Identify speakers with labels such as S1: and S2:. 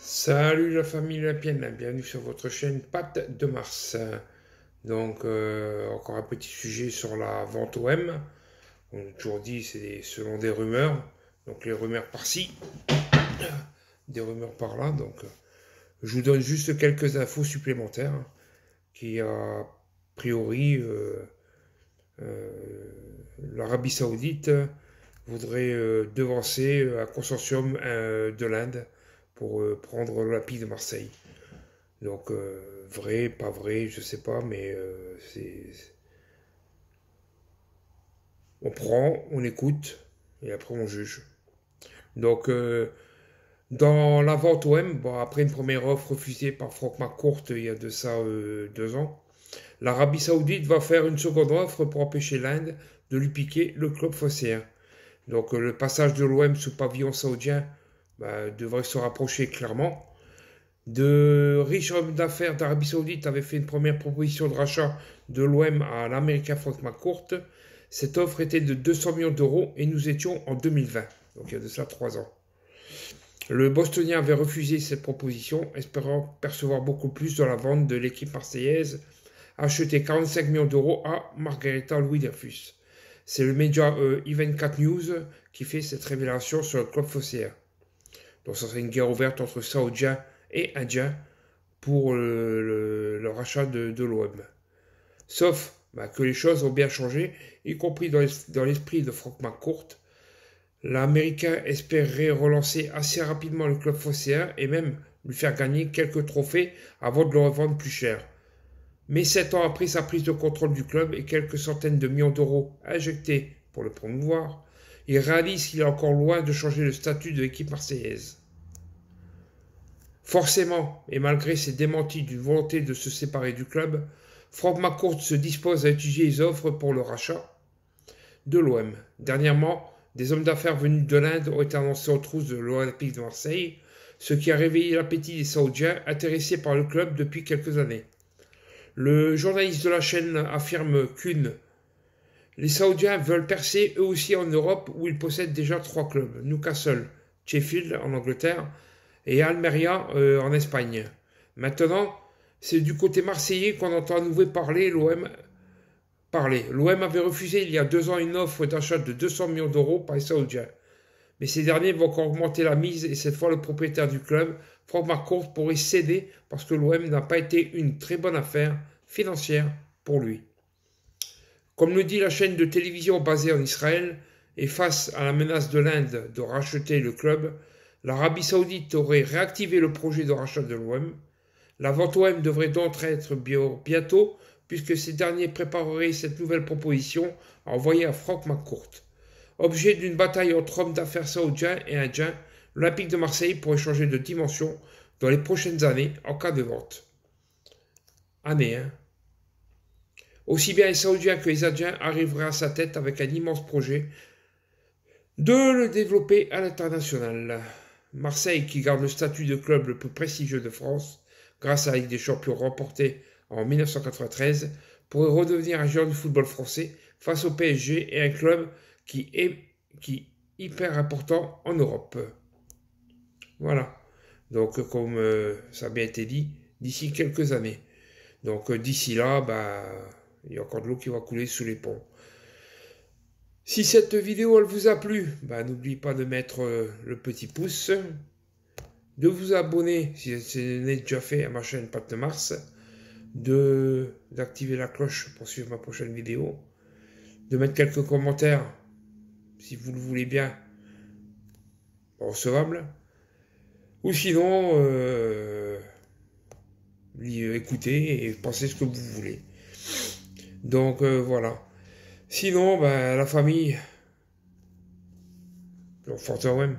S1: Salut la famille Lapienne, bienvenue sur votre chaîne Patte de Mars. Donc encore un petit sujet sur la vente OM. On a toujours dit c'est selon des rumeurs. Donc les rumeurs par-ci, des rumeurs par-là. Donc je vous donne juste quelques infos supplémentaires qui a priori euh, l'Arabie Saoudite voudrait devancer un consortium de l'Inde pour prendre l'Olympique de Marseille. Donc, vrai, pas vrai, je sais pas, mais on prend, on écoute, et après on juge. Donc, dans la vente OM, bon, après une première offre refusée par Franck McCourt il y a de ça 2 ans, l'Arabie Saoudite va faire une seconde offre pour empêcher l'Inde de lui piquer le club phocéen. Donc, le passage de l'OM sous pavillon saoudien devrait se rapprocher clairement. De riches hommes d'affaires d'Arabie Saoudite avaient fait une première proposition de rachat de l'OM à l'Américain Frank McCourt. Cette offre était de 200 millions d'euros et nous étions en 2020, donc il y a de cela 3 ans. Le Bostonien avait refusé cette proposition, espérant percevoir beaucoup plus dans la vente de l'équipe marseillaise, acheté 45 millions d'euros à Margarita Louis Dreyfus. C'est le média Event4 News qui fait cette révélation sur le club phocéen. Donc ça serait une guerre ouverte entre Saoudiens et Indiens pour le rachat de l'OM. Sauf que les choses ont bien changé, y compris dans l'esprit de Franck McCourt. L'Américain espérait relancer assez rapidement le club phocéen et même lui faire gagner quelques trophées avant de le revendre plus cher. Mais 7 ans après sa prise de contrôle du club et quelques centaines de millions d'euros injectés pour le promouvoir, il réalise qu'il est encore loin de changer le statut de l'équipe marseillaise. Forcément, et malgré ses démentis d'une volonté de se séparer du club, Franck McCourt se dispose à étudier les offres pour le rachat de l'OM. Dernièrement, des hommes d'affaires venus de l'Inde ont été annoncés aux trousses de l'Olympique de Marseille, ce qui a réveillé l'appétit des Saoudiens intéressés par le club depuis quelques années. Le journaliste de la chaîne affirme qu'une les Saoudiens veulent percer eux aussi en Europe où ils possèdent déjà 3 clubs, Newcastle, Sheffield en Angleterre et Almeria en Espagne. Maintenant, c'est du côté marseillais qu'on entend à nouveau parler l'OM. L'OM avait refusé il y a 2 ans une offre d'achat de 200 millions d'euros par les Saoudiens. Mais ces derniers vont encore augmenter la mise et cette fois le propriétaire du club, Franck McCourt, pourrait céder parce que l'OM n'a pas été une très bonne affaire financière pour lui. Comme le dit la chaîne de télévision basée en Israël, et face à la menace de l'Inde de racheter le club, l'Arabie Saoudite aurait réactivé le projet de rachat de l'OM. La vente OM devrait donc être bientôt, puisque ces derniers prépareraient cette nouvelle proposition à envoyer à Franck McCourt. Objet d'une bataille entre hommes d'affaires saoudiens et indiens, l'Olympique de Marseille pourrait changer de dimension dans les prochaines années en cas de vente. Année, hein. Aussi bien les Saoudiens que les Indiens arriveraient à sa tête avec un immense projet de le développer à l'international. Marseille, qui garde le statut de club le plus prestigieux de France, grâce à la Ligue des Champions remportée en 1993, pourrait redevenir un géant du football français face au PSG et un club qui est hyper important en Europe. Voilà. Donc, comme ça a bien été dit, d'ici quelques années. Donc, d'ici là, il y a encore de l'eau qui va couler sous les ponts. Si cette vidéo elle vous a plu, n'oubliez pas de mettre le petit pouce, de vous abonner si ce n'est déjà fait à ma chaîne Patte de Mars, d'activer la cloche pour suivre ma prochaine vidéo, de mettre quelques commentaires si vous le voulez bien, recevable, ou sinon écoutez et pensez ce que vous voulez. Donc voilà. Sinon, la famille, force OM.